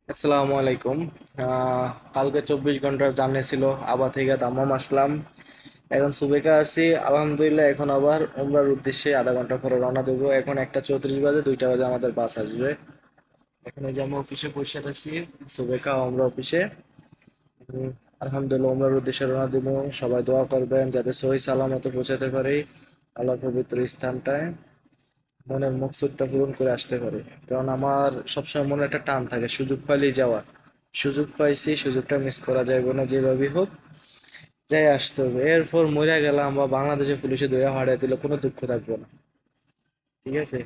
আসসালামু আলাইকুম। কালকে 24 ঘন্টার জার্নি ছিল। আবা থেকে দাম্মাম আসলাম। এখন সুবেকা আছি আলহামদুলিল্লাহ। এখন আবার উমরার উদ্দেশ্যে আধা ঘন্টা পরে রওনা দেবো। এখন 1:34 বাজে, 2টা বাজে আমাদের বাস আসবে। এখন এই যে আমি অফিসে বসে আছি, সুবেকা উমরা অফিসে। আলহামদুলিল্লাহ উমরার উদ্দেশ্যে রওনা দেবো। সবাই দোয়া করবেন যাতে সহি সালামতে পৌঁছাতে পারি আল্লাহ পবিত্র স্থানটায়, মনের মকসুদটা পূরণ করে আসতে পারি। কারণ আমার সবসময় মনে একটা টান থাকে সুযোগ পাইলেই যাওয়ার। সুযোগ পাইছি, সুযোগটা মিস করা যাবে না, যেভাবেই হোক যাই আসতে হবে। এরপর মইরা গেলাম বা বাংলাদেশে পুলিশে ধরে হারিয়ে দিলে কোনো দুঃখ থাকবে না, ঠিক আছে?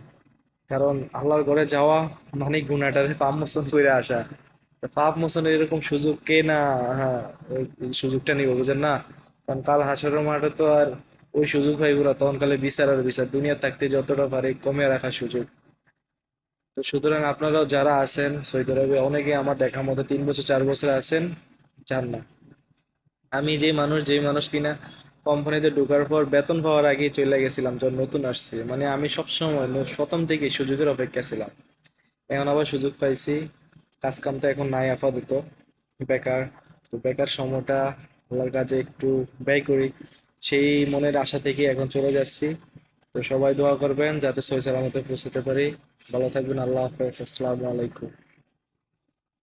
কারণ আল্লাহর ঘরে যাওয়া মানে গুনাহটারে পাপ মোচন করে আসা। তো পাপ মোচনের এরকম সুযোগ কে না, হ্যাঁ, ওই সুযোগটা নিব, বুঝেন না? কারণ কাল হাসরের মাঠে তো আর ওই সুযোগ পাইব না, তখন কালে বিচার আর বিচার, দুনিয়া থাকতে যতটা পারে কমে রাখার সুযোগ। তো সুতরাং আপনারাও যারা আছেন সৌদি আরবে, অনেকে আমার দেখা মতো 3 বছর 4 বছর আছেন, যান না। আমি যেই মানুষ কিনা কোম্পানিতে ঢোকার পর বেতন পাওয়ার আগেই চলে গেছিলাম, যখন নতুন আসছি, মানে আমি সবসময় প্রথম থেকে সুযোগের অপেক্ষা ছিলাম। এখন আবার সুযোগ পাইছি। কাজ কাম তো এখন নাই আপাতত, বেকার। তো বেকার সময়টা আল্লাহর কাছে একটু ব্যয় করি, সেই মনের আশা থেকে এখন চলে যাচ্ছি। তো সবাই দোয়া করবেন যাতে সহি সালামতে পৌঁছাতে পারি। ভালো থাকবেন, আল্লাহ হাফেজ, আসসালামু আলাইকুম।